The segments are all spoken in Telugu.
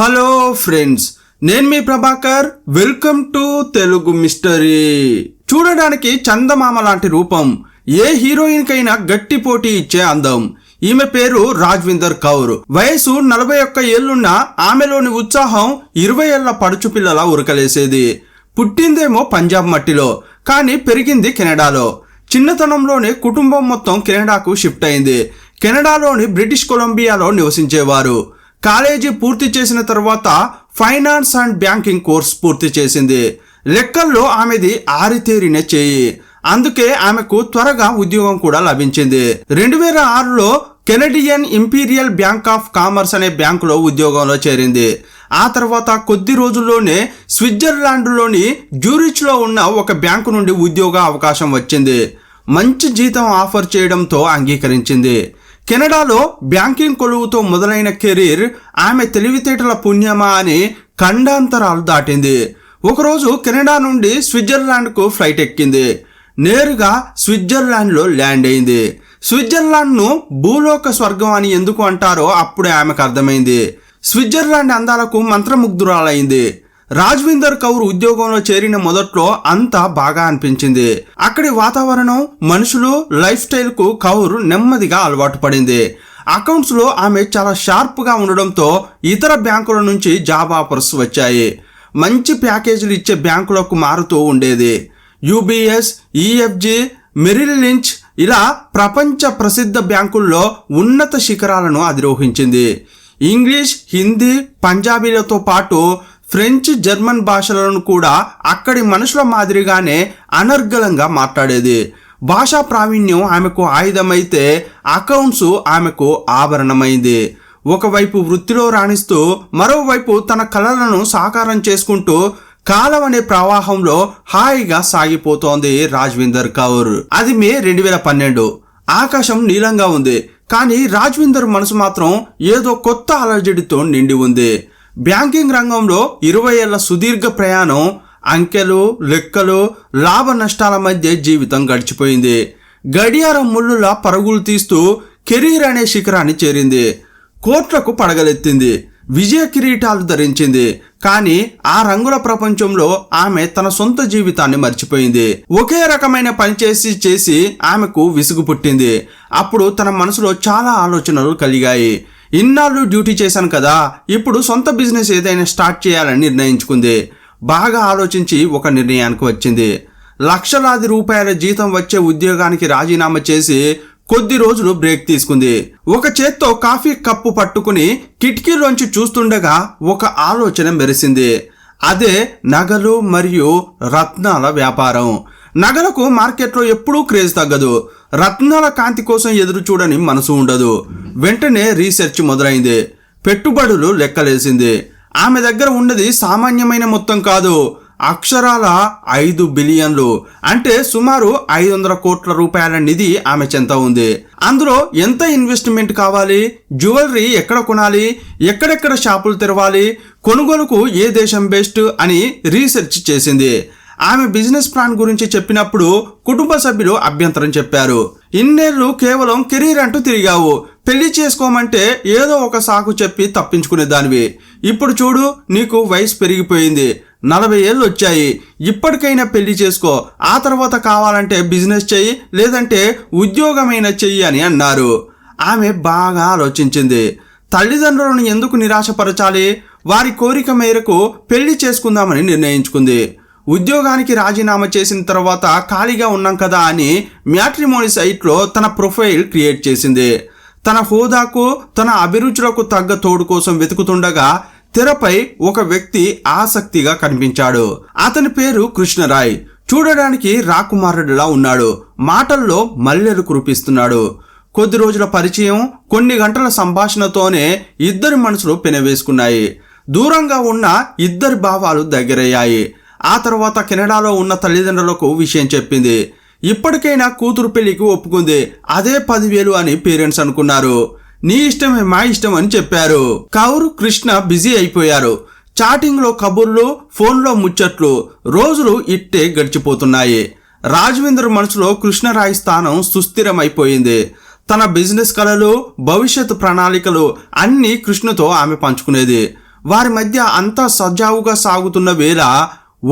హలో ఫ్రెండ్స్, నేను మీ Prabhakar. Welcome to Telugu mystery. చూడడానికి చందమామ లాంటి రూపం, ఏ హీరోయిన్ కైనా గట్టి పోటీ ఇచ్చే అందం. ఈమె పేరు రాజ్విందర్ కౌర్. వయసు 41 ఏళ్లున్న ఆమెలోని ఉత్సాహం 20 ఏళ్ల పడుచు పిల్లల ఉరకలేసేది. పుట్టిందేమో పంజాబ్ మట్టిలో, కానీ పెరిగింది కెనడాలో. చిన్నతనంలోనే కుటుంబం మొత్తం కెనడాకు షిఫ్ట్ అయింది. కెనడాలోని బ్రిటిష్ కొలంబియాలో నివసించేవారు. కాలేజీ పూర్తి చేసిన తర్వాత ఫైనాన్స్ అండ్ బ్యాంకింగ్ కోర్స్ పూర్తి చేసింది. లెక్కల్లో ఆమెది ఆరితేరిన చేయి. అందుకే ఆమెకు త్వరగా ఉద్యోగం కూడా లభించింది. 2006లో Canadian Imperial Bank of Commerce అనే బ్యాంకులో ఉద్యోగంలో చేరింది. ఆ తర్వాత కొద్ది రోజుల్లోనే స్విట్జర్లాండ్లోని జ్యూరిచ్లో ఉన్న ఒక బ్యాంకు నుండి ఉద్యోగ అవకాశం వచ్చింది. మంచి జీతం ఆఫర్ చేయడంతో అంగీకరించింది. కెనడాలో బ్యాంకింగ్ కొలువుతో మొదలైన కెరీర్ ఆమె తెలివితేటల పుణ్యమా అని ఖండాంతరాలు దాటింది. ఒకరోజు కెనడా నుండి స్విట్జర్లాండ్కు ఫ్లైట్ ఎక్కింది. నేరుగా స్విట్జర్లాండ్లో ల్యాండ్ అయింది. స్విట్జర్లాండ్ను భూలోక స్వర్గం అని ఎందుకు అంటారో అప్పుడే ఆమెకు అర్థమైంది. స్విట్జర్లాండ్ అందాలకు మంత్రముగ్ధురాలైంది. రాజ్విందర్ కౌర్ ఉద్యోగంలో చేరిన మొదట్లో అంతా బాగా అనిపించింది. అక్కడి వాతావరణం, మనుషులు, లైఫ్ స్టైల్ కు కౌర్ నెమ్మదిగా అలవాటు పడింది. అకౌంట్స్ లో ఆమె చాలా షార్ప్ గా ఉండడంతో ఇతర బ్యాంకుల నుంచి జాబ్ ఆఫర్స్ వచ్చాయి. మంచి ప్యాకేజీలు ఇచ్చే బ్యాంకులకు మారుతూ ఉండేది. యూబీఎస్, ఈఎఫ్జి, మెరిల్ లించ్ ఇలా ప్రపంచ ప్రసిద్ధ బ్యాంకుల్లో ఉన్నత శిఖరాలను అధిరోహించింది. ఇంగ్లీష్, హిందీ, పంజాబీలతో పాటు ఫ్రెంచ్, జర్మన్ భాషలను కూడా అక్కడి మనుషుల మాదిరిగానే అనర్గళంగా మాట్లాడేది. భాషా ప్రావీణ్యం ఆమెకు ఆయుధమైతే అకౌంట్స్ ఆమెకు ఆభరణమైంది. ఒకవైపు వృత్తిలో రాణిస్తూ మరోవైపు తన కలలను సాకారం చేసుకుంటూ కాలం అనే ప్రవాహంలో హాయిగా సాగిపోతోంది రాజ్విందర్ కౌర్. అది మే 2012. ఆకాశం నీలంగా ఉంది, కానీ రాజ్విందర్ మనసు మాత్రం ఏదో కొత్త అలజడితో నిండి ఉంది. బ్యాంకింగ్ రంగంలో 20 ఏళ్ల సుదీర్ఘ ప్రయాణం, అంకెలు, లెక్కలు, లాభ నష్టాల మధ్య జీవితం గడిచిపోయింది. గడియారం ముళ్ళులా పరుగులు తీస్తూ కెరీర్ అనే శిఖరాన్ని చేరింది. కోట్లకు పడగలెత్తింది, విజయ కిరీటాలు ధరించింది. కానీ ఆ రంగుల ప్రపంచంలో ఆమె తన సొంత జీవితాన్ని మర్చిపోయింది. ఒకే రకమైన పని చేసి ఆమెకు విసుగు పుట్టింది. అప్పుడు తన మనసులో చాలా ఆలోచనలు కలిగాయి. ఇన్నాళ్ళు డ్యూటీ చేశాను కదా, ఇప్పుడు సొంత బిజినెస్ ఏదైనా స్టార్ట్ చేయాలని నిర్ణయించుకుంది. బాగా ఆలోచించి ఒక నిర్ణయానికి వచ్చింది. లక్షలాది రూపాయల జీతం వచ్చే ఉద్యోగానికి రాజీనామా చేసి కొద్ది రోజులు బ్రేక్ తీసుకుంది. ఒక చేత్తో కాఫీ కప్పు పట్టుకుని కిటికీలోంచి చూస్తుండగా ఒక ఆలోచన మెరిసింది. అదే నగలు మరియు రత్నాల వ్యాపారం. నగలకు మార్కెట్లో ఎప్పుడూ క్రేజ్ తగ్గదు. రత్నాల కాంతి కోసం ఎదురు చూడని మనసు ఉండదు. వెంటనే రీసెర్చ్ మొదలైంది. పెట్టుబడులు లెక్కలేసింది. ఆమె దగ్గర ఉన్నది సామాన్యమైన మొత్తం కాదు, అక్షరాల 5 బిలియన్లు, అంటే సుమారు 500 కోట్ల రూపాయల నిధి ఆమె చెంత ఉంది. అందులో ఎంత ఇన్వెస్ట్మెంట్ కావాలి, జ్యువెలరీ ఎక్కడ కొనాలి, ఎక్కడెక్కడ షాపులు తెరవాలి, కొనుగోలుకు ఏ దేశం బెస్ట్ అని రీసెర్చ్ చేసింది. ఆమె బిజినెస్ ప్లాన్ గురించి చెప్పినప్పుడు కుటుంబ సభ్యులు అభ్యంతరం చెప్పారు. ఇన్నేళ్లు కేవలం కెరీర్ అంటూ తిరిగావు, పెళ్లి చేసుకోమంటే ఏదో ఒక సాకు చెప్పి తప్పించుకునే దానివి. ఇప్పుడు చూడు, నీకు వయసు పెరిగిపోయింది, 40 ఏళ్ళు వచ్చాయి. ఇప్పటికైనా పెళ్లి చేసుకో, ఆ తర్వాత కావాలంటే బిజినెస్ చెయ్యి, లేదంటే ఉద్యోగమైనా చెయ్యి అని అన్నారు. ఆమె బాగా ఆలోచించింది. తల్లిదండ్రులను ఎందుకు నిరాశపరచాలి? వారి కోరిక మేరకు పెళ్లి చేసుకుందామని నిర్ణయించుకుంది. ఉద్యోగానికి రాజీనామా చేసిన తర్వాత ఖాళీగా ఉన్నాం కదా అని మ్యాట్రిమోనీ సైట్లో తన ప్రొఫైల్ క్రియేట్ చేసింది. తన హోదాకు, తన అభిరుచులకు తగ్గ తోడు కోసం వెతుకుతుండగా తెరపై ఒక వ్యక్తి ఆసక్తిగా కనిపించాడు. అతని పేరు కృష్ణరాయ్. చూడడానికి రాకుమారుడిలా ఉన్నాడు. మాటల్లో మల్లెలు కురిపిస్తున్నాడు. కొద్ది రోజుల పరిచయం, కొన్ని గంటల సంభాషణతోనే ఇద్దరి మనసులు పెనవేసుకున్నాయి. దూరంగా ఉన్న ఇద్దరి భావాలు దగ్గరయ్యాయి. ఆ తర్వాత కెనడాలో ఉన్న తల్లిదండ్రులకు విషయం చెప్పింది. ఇప్పటికైనా కూతురు పెళ్లికి ఒప్పుకుంది. అదే 10,000 అని పేరెంట్స్ అనుకున్నారు. నీ ఇష్టమే మా ఇష్టం అని చెప్పారు. కౌర్, కృష్ణ బిజీ అయిపోయారు. చాటింగ్ లో కబుర్లు, ఫోన్లో ముచ్చట్లు, రోజులు ఇట్టే గడిచిపోతున్నాయి. రాజ్విందర్ మనసులో కృష్ణరాయ్ స్థానం సుస్థిరమైపోయింది. తన బిజినెస్ కలలు, భవిష్యత్ ప్రణాళికలు అన్నీ కృష్ణతో ఆమె పంచుకునేది. వారి మధ్య అంతా సజావుగా సాగుతున్న వేళ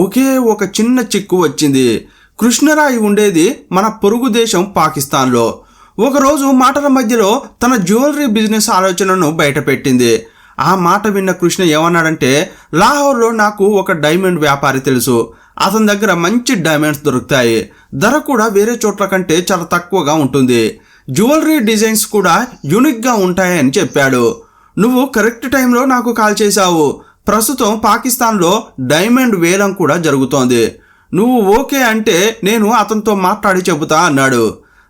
ఒకే ఒక చిన్న చిక్కు వచ్చింది. కృష్ణరాయ్ ఉండేది మన పొరుగు దేశం పాకిస్తాన్లో. ఒకరోజు మాటల మధ్యలో తన జ్యువెలరీ బిజినెస్ ఆలోచనను బయటపెట్టింది. ఆ మాట విన్న కృష్ణ ఏమన్నాడంటే, లాహోర్లో నాకు ఒక డైమండ్ వ్యాపారి తెలుసు, అతని దగ్గర మంచి డైమండ్స్ దొరుకుతాయి, ధర కూడా వేరే చోట్ల కంటే చాలా తక్కువగా ఉంటుంది, జ్యువెలరీ డిజైన్స్ కూడా యూనిక్గా ఉంటాయని చెప్పాడు. నువ్వు కరెక్ట్ టైంలో నాకు కాల్ చేశావు. ప్రస్తుతం పాకిస్తాన్లో డైమండ్ వేలం కూడా జరుగుతోంది. నువ్వు ఓకే అంటే నేను అతనితో మాట్లాడి చెబుతా అన్నాడు.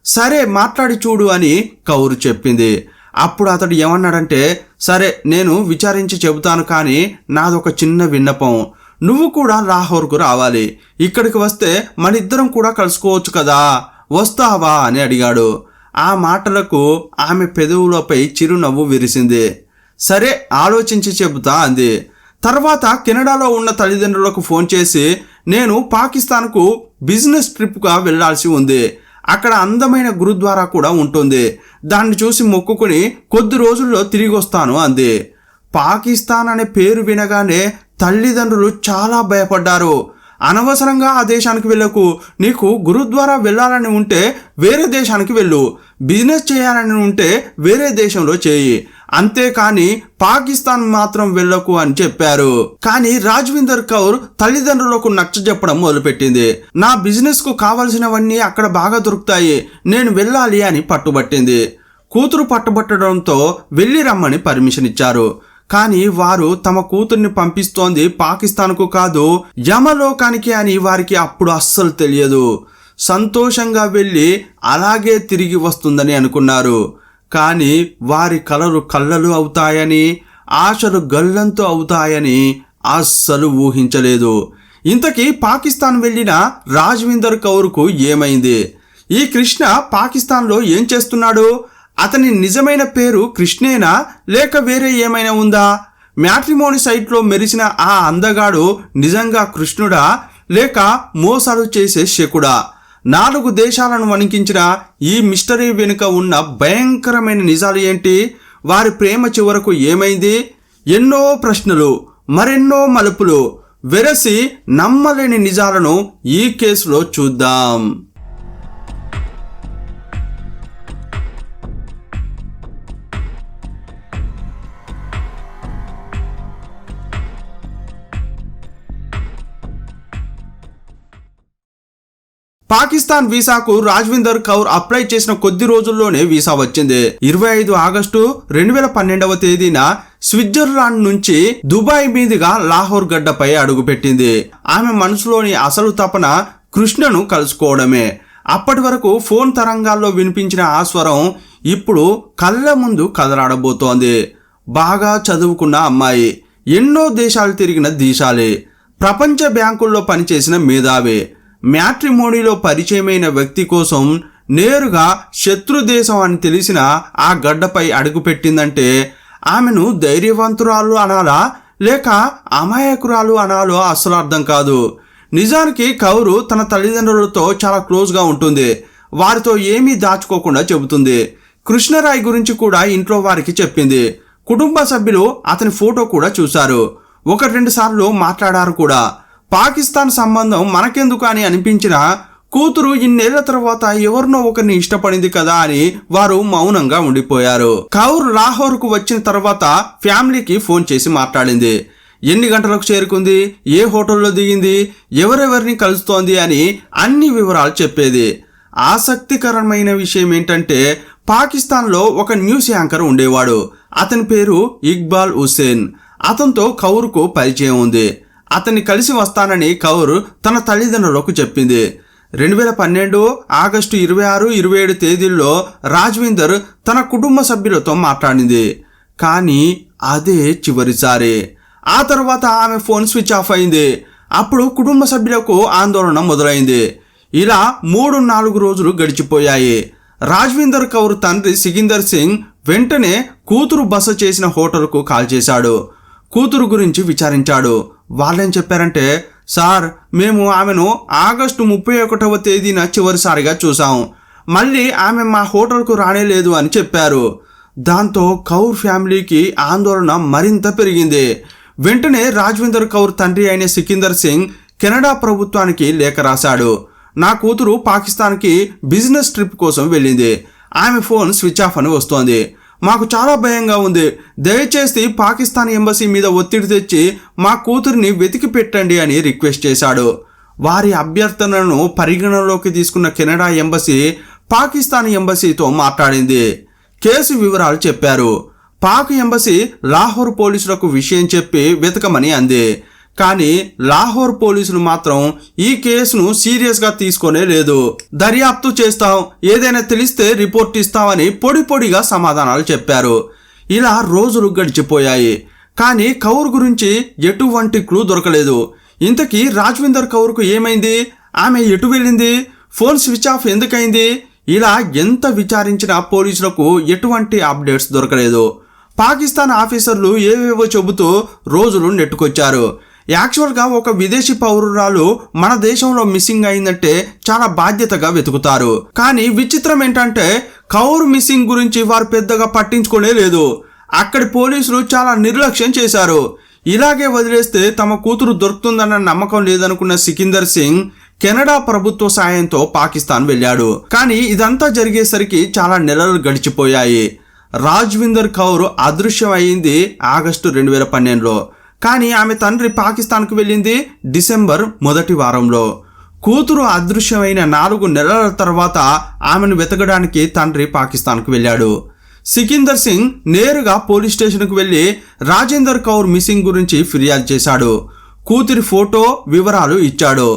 సరే మాట్లాడి చూడు అని కౌర్ చెప్పింది. అప్పుడు అతడు ఏమన్నాడంటే, సరే నేను విచారించి చెబుతాను, కానీ నాదొక చిన్న విన్నపం. నువ్వు కూడా లాహోర్కు రావాలి. ఇక్కడికి వస్తే మనిద్దరం కూడా కలుసుకోవచ్చు కదా, వస్తావా అని అడిగాడు. ఆ మాటలకు ఆమె పెదవులపై చిరునవ్వు విరిసింది. సరే ఆలోచించి చెబుతా అంది. తర్వాత కెనడాలో ఉన్న తల్లిదండ్రులకు ఫోన్ చేసి, నేను పాకిస్తాన్కు బిజినెస్ ట్రిప్గా వెళ్లాల్సి ఉంది, అక్కడ అందమైన గురుద్వారా కూడా ఉంటుంది, దాన్ని చూసి మొక్కుకుని కొద్ది రోజుల్లో తిరిగి వస్తాను అంది. పాకిస్తాన్ అనే పేరు వినగానే తల్లిదండ్రులు చాలా భయపడ్డారు. అనవసరంగా ఆ దేశానికి వెళ్ళకు, నీకు గురుద్వారా వెళ్ళాలని ఉంటే వేరే దేశానికి వెళ్ళు, బిజినెస్ చేయాలని ఉంటే వేరే దేశంలో చేయి, అంతేకాని పాకిస్తాన్ మాత్రం వెళ్ళకు అని చెప్పారు. కానీ రాజ్విందర్ కౌర్ తల్లిదండ్రులకు నచ్చజెప్పడం మొదలుపెట్టింది. నా బిజినెస్ కు కావలసినవన్నీ అక్కడ బాగా దొరుకుతాయి, నేను వెళ్ళాలి అని పట్టుబట్టింది. కూతురు పట్టుబట్టడంతో వెళ్ళి రమ్మని పర్మిషన్ ఇచ్చారు. కానీ వారు తమ కూతుర్ని పంపిస్తోంది పాకిస్తాన్కు కాదు, యమలోకానికి అని వారికి అప్పుడు అస్సలు తెలియదు. సంతోషంగా వెళ్ళి అలాగే తిరిగి వస్తుందని అనుకున్నారు. కానీ వారి కలలు కళ్ళలు అవుతాయని, ఆశలు గల్లంతో అవుతాయని అస్సలు ఊహించలేదు. ఇంతకీ పాకిస్తాన్ వెళ్ళిన రాజ్విందర్ కౌర్కు ఏమైంది? ఈ కృష్ణ పాకిస్తాన్లో ఏం చేస్తున్నాడు? అతని నిజమైన పేరు కృష్ణేనా, లేక వేరే ఏమైనా ఉందా? మ్యాట్రిమోని సైట్లో మెరిసిన ఆ అందగాడు నిజంగా కృష్ణుడా, లేక మోసాలు చేసే శకుడా? 4 దేశాలను వణికించిన ఈ మిస్టరీ వెనుక ఉన్న భయంకరమైన నిజాలు ఏంటి? వారి ప్రేమ చివరకు ఏమైంది? ఎన్నో ప్రశ్నలు, మరెన్నో మలుపులు, వెరసి నమ్మలేని నిజాలను ఈ కేసులో చూద్దాం. పాకిస్తాన్ వీసాకు రాజ్విందర్ కౌర్ అప్లై చేసిన కొద్ది రోజుల్లోనే వీసా వచ్చింది. 25 ఆగస్టు 2012వ తేదీన స్విట్జర్లాండ్ నుంచి దుబాయ్ మీదుగా లాహోర్ గడ్డపై అడుగుపెట్టింది. ఆమె మనసులోని అసలు తపన కృష్ణను కలుసుకోవడమే. అప్పటి వరకు ఫోన్ తరంగాల్లో వినిపించిన ఆ స్వరం ఇప్పుడు కళ్ళ ముందు కదలాడబోతోంది. బాగా చదువుకున్న అమ్మాయి, ఎన్నో దేశాలు తిరిగిన దీశాలి, ప్రపంచ బ్యాంకుల్లో పనిచేసిన మేధావి, మ్యాట్రిమోనీలో పరిచయమైన వ్యక్తి కోసం నేరుగా శత్రు దేశం అని తెలిసిన ఆ గడ్డపై అడుగుపెట్టిందంటే ఆమెను ధైర్యవంతురాలు అనాలా, లేక అమాయకురాలు అనాలో అస్సలు అర్థం కాదు. నిజానికి కౌరు తన తల్లిదండ్రులతో చాలా క్లోజ్గా ఉంటుంది. వారితో ఏమీ దాచుకోకుండా చెబుతుంది. కృష్ణరాయ్ గురించి కూడా ఇంట్లో వారికి చెప్పింది. కుటుంబ సభ్యులు అతని ఫోటో కూడా చూశారు. 1-2 సార్లు మాట్లాడారు కూడా. పాకిస్తాన్ సంబంధం మనకెందుకు అని అనిపించినా కూతురు ఇన్నేళ్ల తర్వాత ఎవరినో ఒకరిని ఇష్టపడింది కదా అని వారు మౌనంగా ఉండిపోయారు. కౌర్ లాహోర్కు వచ్చిన తర్వాత ఫ్యామిలీకి ఫోన్ చేసి మాట్లాడింది. ఎన్ని గంటలకు చేరుకుంది, ఏ హోటల్లో దిగింది, ఎవరెవరిని కలుస్తోంది అని అన్ని వివరాలు చెప్పేది. ఆసక్తికరమైన విషయం ఏంటంటే పాకిస్తాన్లో ఒక న్యూస్ యాంకర్ ఉండేవాడు. అతని పేరు ఇక్బాల్ హుసేన్. అతనితో కౌర్కు పరిచయం ఉంది. అతన్ని కలిసి వస్తానని కౌర్ తన తల్లిదండ్రులకు చెప్పింది. 2012 ఆగస్టు 26, 27 తేదీల్లో రాజ్విందర్ తన కుటుంబ సభ్యులతో మాట్లాడింది. కానీ అదే చివరిసారి. ఆ తర్వాత ఆమె ఫోన్ స్విచ్ ఆఫ్ అయింది. అప్పుడు కుటుంబ సభ్యులకు ఆందోళన మొదలైంది. ఇలా 3-4 రోజులు గడిచిపోయాయి. రాజ్విందర్ కౌర్ తండ్రి సికిందర్ సింగ్ వెంటనే కూతురు బస చేసిన హోటల్కు కాల్ చేశాడు. కూతురు గురించి విచారించాడు. వాళ్ళేం చెప్పారంటే, సార్, మేము ఆమెను ఆగస్టు 31వ తేదీన చివరిసారిగా చూసాం, మళ్ళీ ఆమె మా హోటల్కు రానేలేదు అని చెప్పారు. దాంతో కౌర్ ఫ్యామిలీకి ఆందోళన మరింత పెరిగింది. వెంటనే రాజ్విందర్ కౌర్ తండ్రి అయిన సికిందర్ సింగ్ కెనడా ప్రభుత్వానికి లేఖ రాశాడు. నా కూతురు పాకిస్తాన్కి బిజినెస్ ట్రిప్ కోసం వెళ్ళింది. ఆమె ఫోన్ స్విచ్ ఆఫ్ అని వస్తోంది. మాకు చాలా భయంగా ఉంది. దయచేసి పాకిస్తాన్ ఎంబసీ మీద ఒత్తిడి తెచ్చి మా కూతురిని వెతికి పెట్టండి అని రిక్వెస్ట్ చేశాడు. వారి అభ్యర్థనను పరిగణలోకి తీసుకున్న కెనడా ఎంబసీ పాకిస్తాన్ ఎంబసీతో మాట్లాడింది. కేసు వివరాలు చెప్పారు. పాక్ ఎంబసీ లాహోర్ పోలీసులకు విషయం చెప్పి వెతకమని అంది. కానీ లాహోర్ పోలీసులు మాత్రం ఈ కేసును సీరియస్గా తీసుకోనే లేదు. దర్యాప్తు చేస్తాం, ఏదైనా తెలిస్తే రిపోర్ట్ ఇస్తామని పొడిగా సమాధానాలు చెప్పారు. ఇలా రోజులు గడిచిపోయాయి. కానీ కౌర్ గురించి ఎటువంటి క్లూ దొరకలేదు. ఇంతకీ రాజ్విందర్ కౌర్కు ఏమైంది? ఆమె ఎటు వెళ్ళింది? ఫోన్ స్విచ్ ఆఫ్ ఎందుకైంది? ఇలా ఎంత విచారించినా పోలీసులకు ఎటువంటి అప్డేట్స్ దొరకలేదు. పాకిస్తాన్ ఆఫీసర్లు ఏవేవో చెబుతూ రోజులు నెట్టుకొచ్చారు. యాక్చువల్గా ఒక విదేశీ పౌరురాలు మన దేశంలో మిస్సింగ్ అయిందంటే చాలా బాధ్యతగా వెతుకుతారు. కానీ విచిత్రం ఏంటంటే కౌర్ మిస్సింగ్ గురించి వారు పెద్దగా పట్టించుకోనే లేదు. అక్కడి పోలీసులు చాలా నిర్లక్ష్యం చేశారు. ఇలాగే వదిలేస్తే తమ కూతురు దొరుకుతుందన్న నమ్మకం లేదనుకున్న సికిందర్ సింగ్ కెనడా ప్రభుత్వ సాయంతో పాకిస్తాన్ వెళ్ళాడు. కానీ ఇదంతా జరిగేసరికి చాలా నెలలు గడిచిపోయాయి. రాజ్విందర్ కౌర్ అదృశ్యం అయింది ఆగస్టు 2012లో. కానీ ఆమె తండ్రి పాకిస్తాన్కు వెళ్ళింది డిసెంబర్ మొదటి వారంలో. కూతురు అదృశ్యమైన 4 నెలల తర్వాత ఆమెను వెతకడానికి తండ్రి పాకిస్తాన్కు వెళ్ళాడు. సికిందర్ సింగ్ నేరుగా పోలీస్ స్టేషన్కు వెళ్ళి రాజేందర్ కౌర్ మిస్సింగ్ గురించి ఫిర్యాదు చేశాడు. కూతురి ఫోటో వివరాలు ఇచ్చాడు.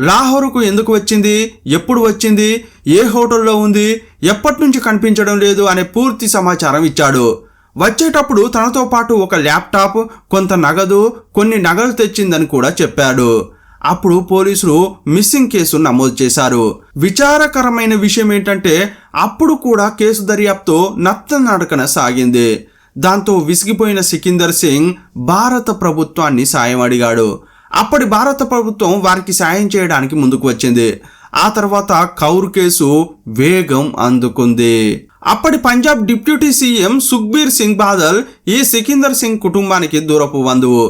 లాహోర్కు ఎందుకు వచ్చింది, ఎప్పుడు వచ్చింది, ఏ హోటల్లో ఉంది, ఎప్పటి నుంచి కనిపించడం లేదు అనే పూర్తి సమాచారం ఇచ్చాడు. వచ్చేటప్పుడు తనతో పాటు ఒక ల్యాప్టాప్, కొంత నగదు, కొన్ని నగలు తెచ్చిందని కూడా చెప్పాడు. అప్పుడు పోలీసులు మిస్సింగ్ కేసు నమోదు చేశారు. విచారకరమైన విషయం ఏంటంటే అప్పుడు కూడా కేసు దర్యాప్తు నత్తనడకన సాగింది. దాంతో విసిగిపోయిన సికిందర్ సింగ్ భారత ప్రభుత్వాన్ని సాయం అడిగాడు. అప్పటి భారత ప్రభుత్వం వారికి సాయం చేయడానికి ముందుకు వచ్చింది. ఆ తర్వాత కౌర్ కేసు వేగం అందుకుంది. అప్పటి పంజాబ్ డిప్యూటీ సీఎం సుఖ్బీర్ సింగ్ బాదల్ ఈ సికిందర్ సింగ్ కుటుంబానికి దూరపు బంధువు.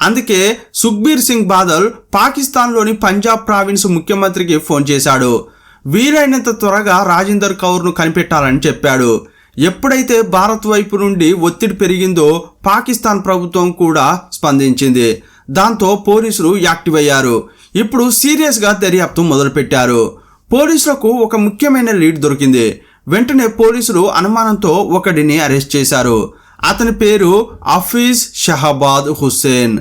అందుకే సుఖ్బీర్ సింగ్ బాదల్ పాకిస్తాన్లోని పంజాబ్ ప్రావిన్స్ ముఖ్యమంత్రికి ఫోన్ చేశాడు. వీలైనంత త్వరగా రాజేందర్ కౌర్ను కనిపెట్టాలని చెప్పాడు. ఎప్పుడైతే భారత్ వైపు నుండి ఒత్తిడి పెరిగిందో పాకిస్తాన్ ప్రభుత్వం కూడా స్పందించింది. దాంతో పోలీసులు యాక్టివ్ అయ్యారు. ఇప్పుడు సీరియస్గా దర్యాప్తు మొదలుపెట్టారు. పోలీసులకు ఒక ముఖ్యమైన లీడ్ దొరికింది. వెంటనే పోలీసులు అనుమానంతో ఒకడిని అరెస్ట్ చేశారు. అతని పేరు హఫీజ్ షహబాద్ హుస్సేన్.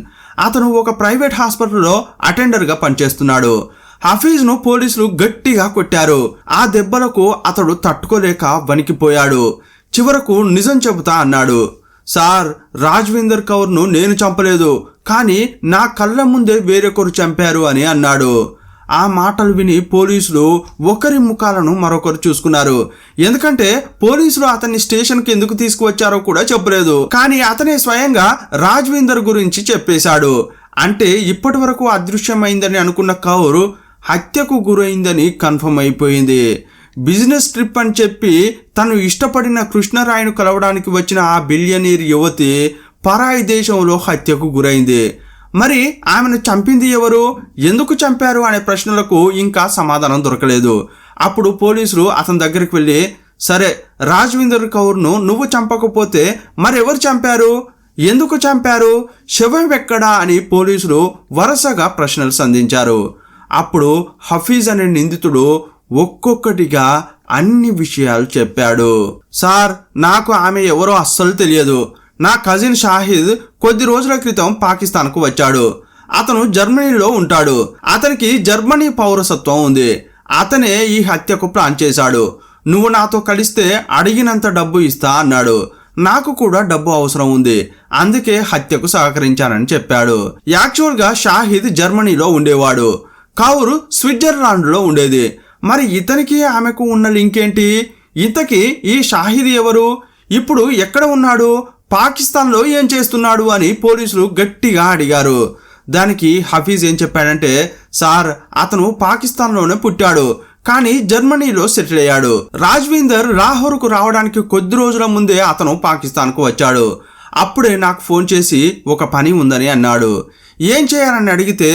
అతను ఒక ప్రైవేట్ హాస్పిటల్లో అటెండర్గా పనిచేస్తున్నాడు. హఫీజ్ను పోలీసులు గట్టిగా కొట్టారు. ఆ దెబ్బలకు అతడు తట్టుకోలేక వణికిపోయాడు. చివరకు నిజం చెబుతా అన్నాడు. సార్, రాజ్విందర్ కౌర్ను నేను చంపలేదు, కానీ నా కళ్ళ ముందే వేరొకరు చంపారు అని అన్నాడు. ఆ మాటలు విని పోలీసులు ఒకరి ముఖాలను మరొకరు చూసుకున్నారు. ఎందుకంటే పోలీసులు అతన్ని స్టేషన్కి ఎందుకు తీసుకువచ్చారో కూడా చెప్పలేదు. కానీ అతనే స్వయంగా రాజ్విందర్ గురించి చెప్పేశాడు. అంటే ఇప్పటి వరకు అదృశ్యమైందని అనుకున్న కౌర్ హత్యకు గురైందని కన్ఫర్మ్ అయిపోయింది. బిజినెస్ ట్రిప్ అని చెప్పి తను ఇష్టపడిన కృష్ణరాయ్ను కలవడానికి వచ్చిన ఆ బిలియనీర్ యువతి పరాయి దేశంలో హత్యకు గురైంది. మరి ఆమెను చంపింది ఎవరు, ఎందుకు చంపారు అనే ప్రశ్నలకు ఇంకా సమాధానం దొరకలేదు. అప్పుడు పోలీసులు అతని దగ్గరికి వెళ్ళి, సరే రాజ్విందర్ కౌర్ను నువ్వు చంపకపోతే మరెవరు చంపారు, ఎందుకు చంపారు, శవం ఎక్కడా అని పోలీసులు వరుసగా ప్రశ్నలు సంధించారు. అప్పుడు హఫీజ్ అనే నిందితుడు ఒక్కొక్కటిగా అన్ని విషయాలు చెప్పాడు. సార్, నాకు ఆమె ఎవరో అస్సలు తెలియదు. నా కజిన్ షాహిద్ కొద్ది రోజుల క్రితం పాకిస్తాన్కు వచ్చాడు. అతను జర్మనీలో ఉంటాడు. అతనికి జర్మనీ పౌరసత్వం ఉంది. అతనే ఈ హత్యకు ప్లాన్ చేశాడు. నువ్వు నాతో కలిస్తే అడిగినంత డబ్బు ఇస్తా అన్నాడు. నాకు కూడా డబ్బు అవసరం ఉంది, అందుకే హత్యకు సహకరించానని చెప్పాడు. యాక్చువల్గా షాహిద్ జర్మనీలో ఉండేవాడు, కౌర్ స్విట్జర్లాండ్లో ఉండేది. మరి ఇతనికి ఆమెకు ఉన్న లింక్ ఏంటి? ఇంతకీ ఈ షాహిద్ ఎవరు, ఇప్పుడు ఎక్కడ ఉన్నాడు, పాకిస్తాన్లో ఏం చేస్తున్నాడు అని పోలీసులు గట్టిగా అడిగారు. దానికి హఫీజ్ ఏం చెప్పాడంటే, సార్, అతను పాకిస్తాన్లోనే పుట్టాడు, కానీ జర్మనీలో సెటిల్ అయ్యాడు. రాజ్విందర్ లాహోర్కు రావడానికి కొద్ది రోజుల ముందే అతను పాకిస్తాన్కు వచ్చాడు. అప్పుడే నాకు ఫోన్ చేసి ఒక పని ఉందని అన్నాడు. ఏం చేయాలని అడిగితే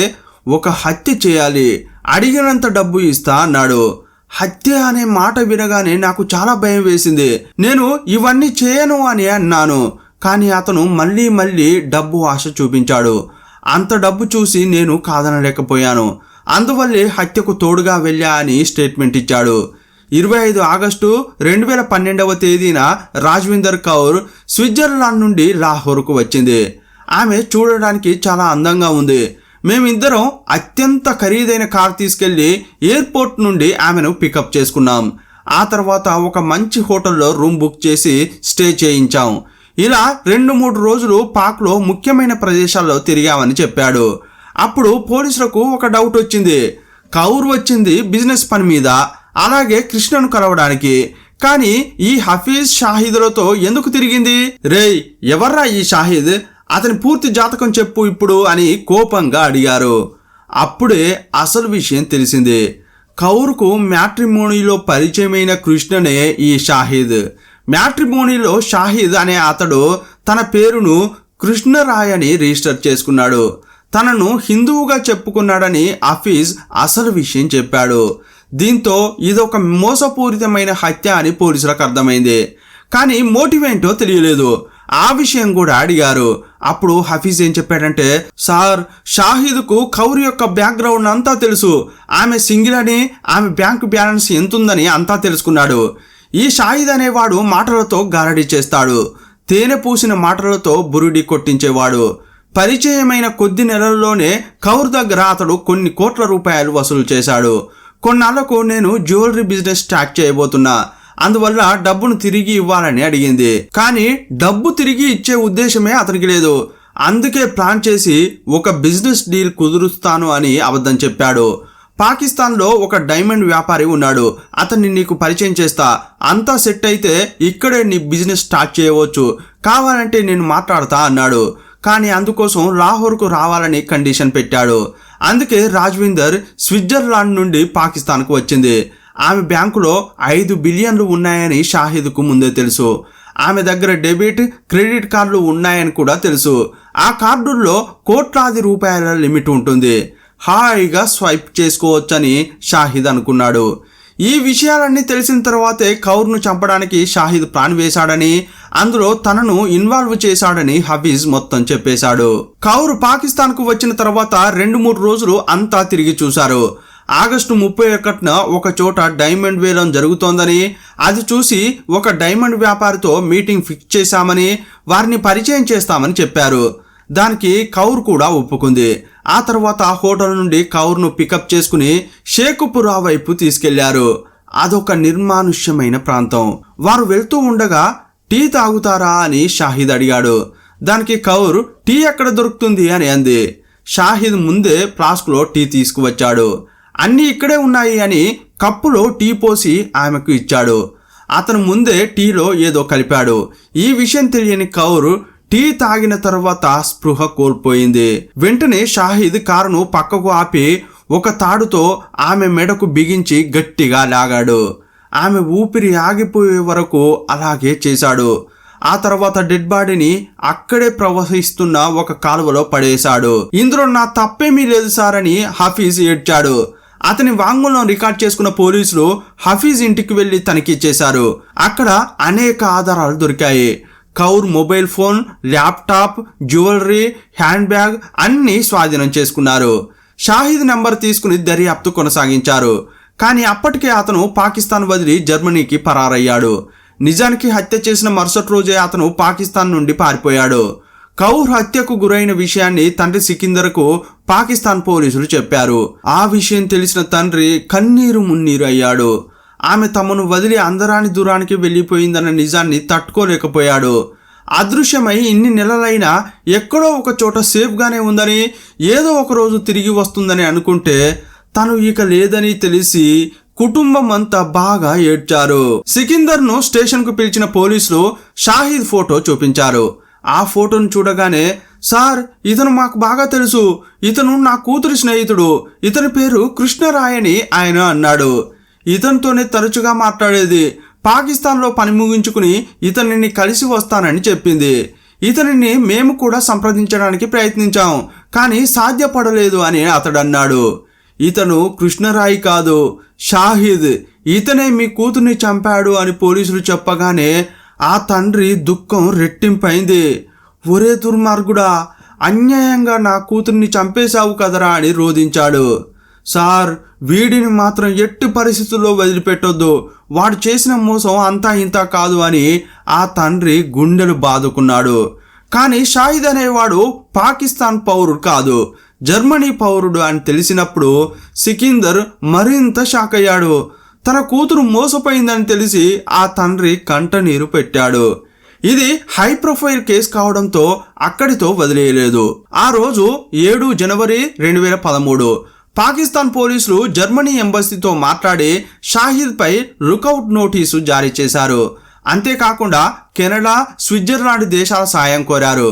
ఒక హత్య చేయాలి, అడిగినంత డబ్బు ఇస్తా అన్నాడు. హత్య అనే మాట వినగానే నాకు చాలా భయం వేసింది. నేను ఇవన్నీ చేయను అని అన్నాను. కానీ అతను మళ్ళీ మళ్ళీ డబ్బు ఆశ చూపించాడు. అంత డబ్బు చూసి నేను కాదనలేకపోయాను. అందువల్లే హత్యకు తోడుగా వెళ్ళా అని స్టేట్మెంట్ ఇచ్చాడు. 25 ఆగస్టు 2012వ తేదీన రాజ్విందర్ కౌర్ స్విట్జర్లాండ్ నుండి లాహోర్కు వచ్చింది. ఆమె చూడడానికి చాలా అందంగా ఉంది. మేమిద్దరం అత్యంత ఖరీదైన కార్ తీసుకెళ్లి ఎయిర్పోర్ట్ నుండి ఆమెను పికప్ చేసుకున్నాం. ఆ తర్వాత ఒక మంచి హోటల్లో రూమ్ బుక్ చేసి స్టే చేయించాం. ఇలా 2-3 రోజులు పాక్లో ముఖ్యమైన ప్రదేశాల్లో తిరిగామని చెప్పాడు. అప్పుడు పోలీసులకు ఒక డౌట్ వచ్చింది. కౌర్ వచ్చింది బిజినెస్ పని మీద, అలాగే కృష్ణను కలవడానికి. కానీ ఈ హఫీజ్ షాహిద్లతో ఎందుకు తిరిగింది? రేయ్, ఎవర్రా ఈ షాహిద్? అతని పూర్తి జాతకం చెప్పు ఇప్పుడు అని కోపంగా అడిగారు. అప్పుడే అసలు విషయం తెలిసింది. కౌర్కు మ్యాట్రిమోనీలో పరిచయమైన కృష్ణనే ఈ షాహిద్. మ్యాట్రిమోనీలో షాహిద్ అనే అతడు తన పేరును కృష్ణరాయ్ అని రిజిస్టర్ చేసుకున్నాడు. తనను హిందువుగా చెప్పుకున్నాడని హఫీజ్ అసలు విషయం చెప్పాడు. దీంతో ఇదొక మోసపూరితమైన హత్య అని పోలీసులకు అర్థమైంది. కానీ మోటివ్ ఏంటో తెలియలేదు. ఆ విషయం కూడా అడిగారు. అప్పుడు హఫీజ్ ఏం చెప్పాడంటే, సార్, షాహిద్కు కౌర్ యొక్క బ్యాక్గ్రౌండ్ అంతా తెలుసు. ఆమె సింగిల్ అని, ఆమె బ్యాంకు బ్యాలెన్స్ ఎంతుందని అంతా తెలుసుకున్నాడు. ఈ షాహిద్ అనేవాడు మాటలతో గారడీ చేస్తాడు. తేనె పూసిన మాటలతో బురుడి కొట్టించేవాడు. పరిచయమైన కొద్ది నెలల్లోనే కౌర్ దగ్గర అతడు కొన్ని కోట్ల రూపాయలు వసూలు చేశాడు. కొన్నాళ్లకు నేను జ్యువెలరీ బిజినెస్ స్టార్ట్ చేయబోతున్నా, అందువల్ల డబ్బును తిరిగి ఇవ్వాలని అడిగింది. కానీ డబ్బు తిరిగి ఇచ్చే ఉద్దేశమే అతనికి లేదు. అందుకే ప్లాన్ చేసి ఒక బిజినెస్ డీల్ కుదురుస్తాను అని అబద్ధం చెప్పాడు. పాకిస్తాన్లో ఒక డైమండ్ వ్యాపారి ఉన్నాడు, అతన్ని నీకు పరిచయం చేస్తా. అంతా సెట్ అయితే ఇక్కడే నీ బిజినెస్ స్టార్ట్ చేయవచ్చు, కావాలంటే నేను మాట్లాడతా అన్నాడు. కానీ అందుకోసం లాహోర్కు రావాలని కండిషన్ పెట్టాడు. అందుకే రాజ్విందర్ స్విట్జర్లాండ్ నుండి పాకిస్తాన్కు వచ్చింది. ఆమె బ్యాంకులో 5 బిలియన్లు ఉన్నాయని షాహిద్కు ముందే తెలుసు. ఆమె దగ్గర డెబిట్, క్రెడిట్ కార్డులు ఉన్నాయని కూడా తెలుసు. ఆ కార్డుల్లో కోట్లాది రూపాయల లిమిట్ ఉంటుంది. హాయిగా స్వైప్ చేసుకోవచ్చని షాహిద్ అనుకున్నాడు. ఈ విషయాలన్నీ తెలిసిన తర్వాతే కౌర్ను చంపడానికి షాహిద్ ప్లాన్ వేశాడని, అందులో తనను ఇన్వాల్వ్ చేశాడని హఫీజ్ మొత్తం చెప్పేశాడు. కౌర్ పాకిస్తాన్కు వచ్చిన తర్వాత 2-3 రోజులు అంతా తిరిగి చూశారు. ఆగస్టు 31న ఒక చోట డైమండ్ వేలం జరుగుతోందని, అది చూసి ఒక డైమండ్ వ్యాపారితో మీటింగ్ ఫిక్స్ చేశామని, వారిని పరిచయం చేస్తామని చెప్పారు. దానికి కౌర్ కూడా ఒప్పుకుంది. ఆ తర్వాత హోటల్ నుండి కౌర్ను పికప్ చేసుకుని షేకుపురా వైపు తీసుకెళ్లారు. అదొక నిర్మానుష్యమైన ప్రాంతం. వారు వెళ్తూ ఉండగా టీ తాగుతారా అని షాహిద్ అడిగాడు. దానికి కౌర్ టీ ఎక్కడ దొరుకుతుంది అని అంది. షాహిద్ ముందే ఫ్లాస్క్లో టీ తీసుకువచ్చాడు. అన్నీ ఇక్కడే ఉన్నాయి అని కప్పులో టీ పోసి ఆమెకు ఇచ్చాడు. అతను ముందే టీలో ఏదో కలిపాడు. ఈ విషయం తెలియని కౌర్ టీ తాగిన తర్వాత స్పృహ కోల్పోయింది. వెంటనే షాహిద్ కారును పక్కకు ఆపి ఒక తాడుతో ఆమె మెడకు బిగించి గట్టిగా లాగాడు. ఆమె ఊపిరి ఆగిపోయే వరకు అలాగే చేశాడు. ఆ తర్వాత డెడ్ బాడీని అక్కడే ప్రవహిస్తున్న ఒక కాలువలో పడేశాడు. ఇందులో నా తప్పేమీ లేదు సార్ అని హఫీజ్ ఏడ్చాడు. అతని వాంగ్మూలం రికార్డ్ చేసుకున్న పోలీసులు హఫీజ్ ఇంటికి వెళ్లి తనిఖీ చేశారు. అక్కడ అనేక ఆధారాలు దొరికాయి. Kaur mobile phone, laptop, jewellery, hand bag అన్నీ స్వాధీనం చేసుకున్నారు. షాహిద్ నెంబర్ తీసుకుని దర్యాప్తు కొనసాగించారు. కానీ అప్పటికే అతను పాకిస్తాన్ వదిలి జర్మనీకి పరారయ్యాడు. నిజానికి హత్య చేసిన మరుసటి రోజే అతను పాకిస్తాన్ నుండి పారిపోయాడు. కౌర్ హత్యకు గురైన విషయాన్ని తండ్రి సికిందర్కు పాకిస్తాన్ పోలీసులు చెప్పారు. ఆ విషయం తెలిసిన తండ్రి కన్నీరు మున్నీరు అయ్యాడు. ఆమె తమను వదిలి అందరాని దూరానికి వెళ్ళిపోయిందన్న నిజాన్ని తట్టుకోలేకపోయాడు. అదృశ్యమై ఇన్ని నెలలైనా ఎక్కడో ఒక చోట సేఫ్గానే ఉందని, ఏదో ఒక రోజు తిరిగి వస్తుందని అనుకుంటే తను ఇక లేదని తెలిసి కుటుంబం అంతా బాగా ఏడ్చారు. సికిందర్ను స్టేషన్కు పిలిచిన పోలీసులు షాహిద్ ఫోటో చూపించారు. ఆ ఫోటోను చూడగానే, సార్, ఇతను మాకు బాగా తెలుసు, ఇతను నా కూతురి స్నేహితుడు, ఇతని పేరు కృష్ణరాయ్ అని ఆయన అన్నాడు. ఇతనితోనే తరచుగా మాట్లాడేది. పాకిస్తాన్లో పని ముగించుకుని ఇతనిని కలిసి వస్తానని చెప్పింది. ఇతనిని మేము కూడా సంప్రదించడానికి ప్రయత్నించాం, కానీ సాధ్యపడలేదు అని అతడు అన్నాడు. ఇతను కృష్ణరాయ్ కాదు, షాహిద్. ఇతనే మీ కూతుర్ని చంపాడు అని పోలీసులు చెప్పగానే ఆ తండ్రి దుఃఖం రెట్టింపైంది. ఒరే దుర్మార్గుడా, అన్యాయంగా నా కూతుర్ని చంపేశావు కదరా అని రోధించాడు. సార్, వీడిని మాత్రం ఎట్టి పరిస్థితుల్లో వదిలిపెట్టొద్దు, వాడు చేసిన మోసం అంతా ఇంతా కాదు అని ఆ తండ్రి గుండెలు బాదుకున్నాడు. కానీ షాహిద్ అనేవాడు పాకిస్తాన్ పౌరుడు కాదు, జర్మనీ పౌరుడు అని తెలిసినప్పుడు సికిందర్ మరింత షాక్ అయ్యాడు. తన కూతురు మోసపోయిందని తెలిసి ఆ తండ్రి కంటనీరు పెట్టాడు. ఇది హై ప్రొఫైల్ కేసు కావడంతో అక్కడితో వదిలేయలేదు. ఆ రోజు 7 జనవరి 2013 పాకిస్తాన్ పోలీసులు జర్మనీ ఎంబసీతో మాట్లాడి షాహిద్ పై లుకౌట్ నోటీసు జారీ చేశారు. అంతేకాకుండా కెనడా, స్విట్జర్లాండ్ దేశాల సాయం కోరారు.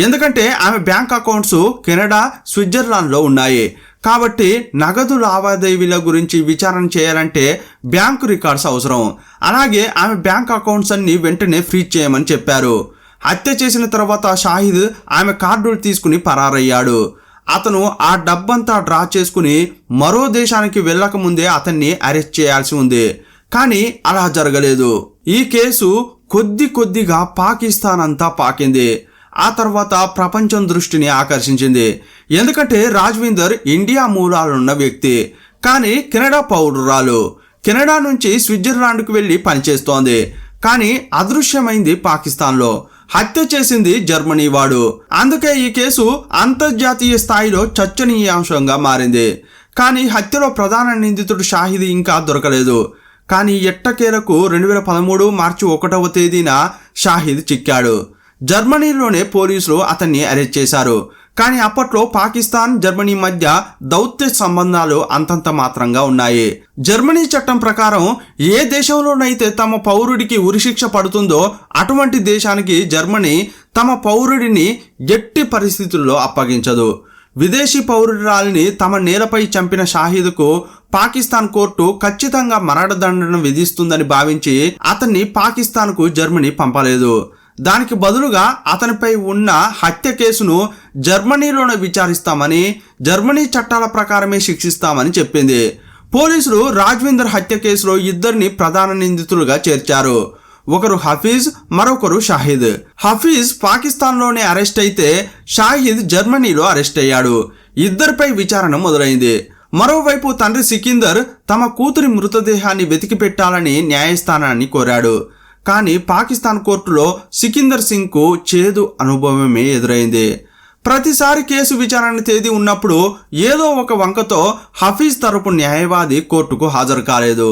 ఎందుకంటే ఆమె బ్యాంక్ అకౌంట్స్ కెనడా, స్విట్జర్లాండ్లో ఉన్నాయి. కాబట్టి నగదు లావాదేవీల గురించి విచారణ చేయాలంటే బ్యాంకు రికార్డ్స్ అవసరం. అలాగే ఆమె బ్యాంక్ అకౌంట్స్ అన్ని వెంటనే ఫ్రీజ్ చేయమని చెప్పారు. హత్య చేసిన తర్వాత షాహిద్ ఆమె కార్డులు తీసుకుని పరారయ్యాడు. అతను ఆ డబ్బంతా డ్రా చేసుకుని మరో దేశానికి వెళ్ళకముందే అతన్ని అరెస్ట్ చేయాల్సి ఉంది. కానీ అలా జరగలేదు. ఈ కేసు కొద్దిగా పాకిస్తాన్ అంతా పాకింది. ఆ తర్వాత ప్రపంచం దృష్టిని ఆకర్షించింది. ఎందుకంటే రాజ్విందర్ ఇండియా మూలాలున్న వ్యక్తి, కానీ కెనడా పౌరురాలు. కెనడా నుంచి స్విట్జర్లాండ్కు వెళ్ళి పనిచేస్తోంది, కానీ అదృశ్యమైంది పాకిస్తాన్లో. హత్య చేసింది జర్మనీ వాడు. అందుకే ఈ కేసు అంతర్జాతీయ స్థాయిలో చర్చనీయాంశంగా మారింది. కానీ హత్యలో ప్రధాన నిందితుడు షాహిద్ ఇంకా దొరకలేదు. కానీ ఎట్టకేలకు 2013 మార్చి 1వ తేదీన షాహిద్ చిక్కాడు. జర్మనీలోనే పోలీసులు అతన్ని అరెస్ట్ చేశారు. కానీ అప్పట్లో పాకిస్తాన్, జర్మనీ మధ్య దౌత్య సంబంధాలు అంతంత మాత్రంగా ఉన్నాయి. జర్మనీ చట్టం ప్రకారం ఏ దేశంలోనైతే తమ పౌరుడికి ఉరిశిక్ష పడుతుందో అటువంటి దేశానికి జర్మనీ తమ పౌరుడిని ఎట్టి పరిస్థితుల్లో అప్పగించదు. విదేశీ పౌరురాలిని తమ నేలపై చంపిన షాహిద్కు పాకిస్తాన్ కోర్టు ఖచ్చితంగా మరణదండన విధిస్తుందని భావించి అతన్ని పాకిస్తాన్కు జర్మనీ పంపలేదు. దానికి బదులుగా అతనిపై ఉన్న హత్య కేసును జర్మనీలోనే విచారిస్తామని, జర్మనీ చట్టాల ప్రకారమే శిక్షిస్తామని చెప్పింది. పోలీసులు రాజ్విందర్ హత్య కేసులో 2 ప్రధాన నిందితులుగా చేర్చారు. ఒకరు హఫీజ్, మరొకరు షాహిద్. హఫీజ్ పాకిస్తాన్లోనే అరెస్ట్ అయితే షాహిద్ జర్మనీలో అరెస్ట్ అయ్యాడు. ఇద్దరిపై విచారణ మొదలైంది. మరోవైపు తండ్రి సికిందర్ తమ కూతురి మృతదేహాన్ని వెతికి పెట్టాలని న్యాయస్థానాన్ని కోరాడు. కానీ పాకిస్తాన్ కోర్టులో సికిందర్ సింగ్కు చేదు అనుభవమే ఎదురైంది. ప్రతిసారి కేసు విచారణ తేదీ ఉన్నప్పుడు ఏదో ఒక వంకతో హఫీజ్ తరపు న్యాయవాది కోర్టుకు హాజరు కాలేదు.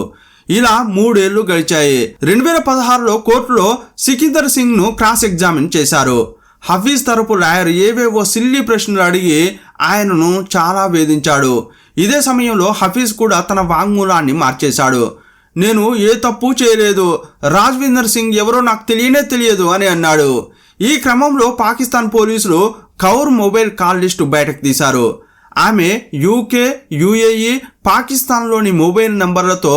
ఇలా 3 ఏళ్లు గడిచాయి. 2016లో కోర్టులో సికిందర్ సింగ్ను క్రాస్ ఎగ్జామిన్ చేశారు. హఫీజ్ తరపు లాయర్ ఏవేవో సిల్లీ ప్రశ్నలు అడిగి ఆయనను చాలా వేధించాడు. ఇదే సమయంలో హఫీజ్ కూడా తన వాంగ్మూలాన్ని మార్చేశాడు. నేను ఏ తప్పు చేయలేదు, రాజ్విందర్ సింగ్ ఎవరో నాకు తెలియదు అని అన్నాడు. ఈ క్రమంలో పాకిస్తాన్ పోలీసులు కౌర్ మొబైల్ కాల్ లిస్టు బయటకు తీశారు. ఆమె యూకే, యుఏఈ, పాకిస్తాన్లోని మొబైల్ నంబర్లతో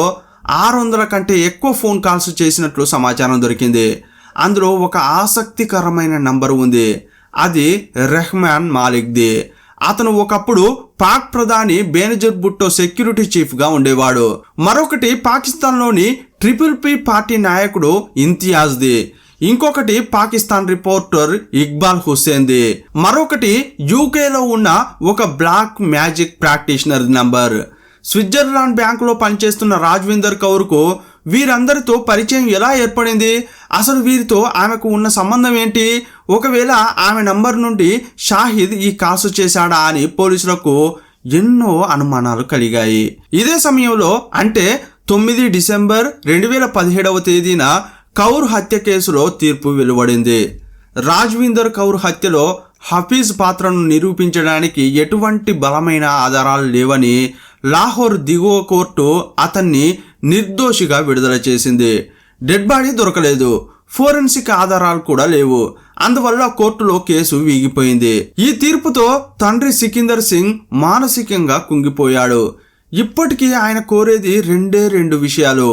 600 కంటే ఎక్కువ ఫోన్ కాల్స్ చేసినట్లు సమాచారం దొరికింది. అందులో ఒక ఆసక్తికరమైన నంబర్ ఉంది. అది రెహమాన్ మాలిక్ది. అతను ఒకప్పుడు పాక్ ప్రధాని బేనజీర్ భుట్టో సెక్యూరిటీ చీఫ్గా ఉండేవాడు. మరొకటి పాకిస్తాన్లోని ట్రిపుల్ పార్టీ నాయకుడు ఇంతియాజ్ది. ఇంకొకటి పాకిస్తాన్ రిపోర్టర్ ఇక్బాల్ హుస్సేన్ది. మరొకటి యూకేలో ఉన్న ఒక black magic practitioner number. Switzerland బ్యాంకులో పనిచేస్తున్న రాజ్విందర్ కౌర్కు వీరందరితో పరిచయం ఎలా ఏర్పడింది? అసలు వీరితో ఆమెకు ఉన్న సంబంధం ఏంటి? ఒకవేళ ఆమె నంబర్ నుండి షాహిద్ ఈ కాల్స్ చేశాడా అని పోలీసులకు ఎన్నో అనుమానాలు కలిగాయి. ఇదే సమయంలో అంటే 9 డిసెంబర్ 2017వ తేదీన కౌర్ హత్య కేసులో తీర్పు వెలువడింది. రాజ్విందర్ కౌర్ హత్యలో హఫీజ్ పాత్రను నిరూపించడానికి ఎటువంటి బలమైన ఆధారాలు లేవని లాహోర్ దిగువ కోర్టు అతన్ని నిర్దోషిగా విడుదల చేసింది. డెడ్ బాడీ దొరకలేదు, ఫోరెన్సిక్ ఆధారాలు కూడా లేవు. అందువల్ల కోర్టులో కేసు వీగిపోయింది. ఈ తీర్పుతో తండ్రి సికిందర్ సింగ్ మానసికంగా కుంగిపోయాడు. ఇప్పటికీ ఆయన కోరేది 2 విషయాలు.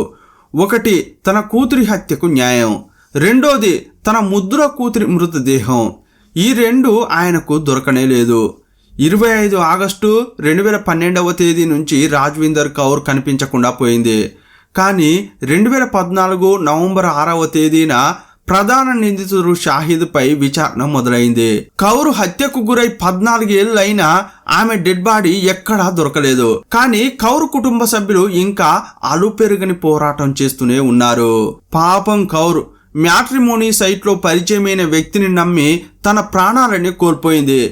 ఒకటి, తన కూతురి హత్యకు న్యాయం. రెండోది తన ముద్దుల కూతురి మృతదేహం. ఈ రెండు ఆయనకు దొరకనే లేదు. 25 ఆగస్టు 2012 నుంచి రాజ్వీందర్ కౌర్ కనిపించకుండా పోయింది. కానీ 2014 నవంబర్ 6 ప్రధాన నిందితుడు షాహిద్పై విచారణ మొదలైంది. కౌర్ హత్యకు గురై 14 ఏళ్లైనా ఆమె డెడ్ బాడీ ఎక్కడా దొరకలేదు. కానీ కౌర్ కుటుంబ సభ్యులు ఇంకా అలుపెరుగని పోరాటం చేస్తూనే ఉన్నారు. పాపం కౌర్ మ్యాట్రిమోనీ సైట్లో పరిచయమైన వ్యక్తిని నమ్మి తన ప్రాణాలని కోల్పోయింది.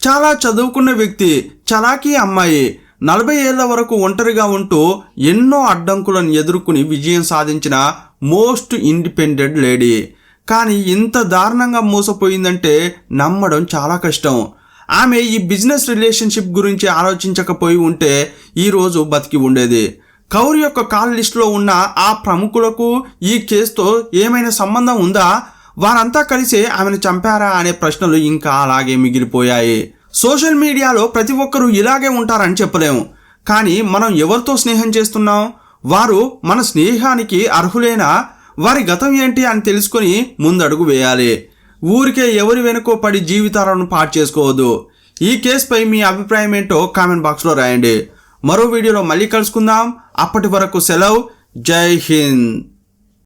చాలా చదువుకున్న వ్యక్తి, చలాకీ అమ్మాయి, 40 ఏళ్ల వరకు ఒంటరిగా ఉంటూ ఎన్నో అడ్డంకులను ఎదుర్కొని విజయం సాధించిన మోస్ట్ ఇండిపెండెంట్ లేడీ. కానీ ఇంత దారుణంగా మోసపోయిందంటే నమ్మడం చాలా కష్టం. ఆమె ఈ బిజినెస్ రిలేషన్షిప్ గురించి ఆలోచించకపోయి ఉంటే ఈరోజు బతికి ఉండేది. కౌర్ యొక్క కాల్ లిస్టులో ఉన్న ఆ ప్రముఖులకు ఈ కేసుతో ఏమైనా సంబంధం ఉందా? వారంతా కలిసి ఆమెను చంపారా అనే ప్రశ్నలు ఇంకా అలాగే మిగిలిపోయాయి. సోషల్ మీడియాలో ప్రతి ఒక్కరూ ఇలాగే ఉంటారని చెప్పలేము. కానీ మనం ఎవరితో స్నేహం చేస్తున్నాం? వారు మన స్నేహానికి అర్హులేనా? వారి గతం ఏంటి అని తెలుసుకొని ముందడుగు వేయాలి. ఊరికే ఎవరి వెనుకో పడి జీవితాలను పాడు చేసుకోవద్దు. ఈ కేసుపై మీ అభిప్రాయం ఏంటో కామెంట్ బాక్స్లో రాయండి. మరో వీడియోలో మళ్ళీ కలుసుకుందాం. అప్పటి వరకు సెలవు. జై హింద్.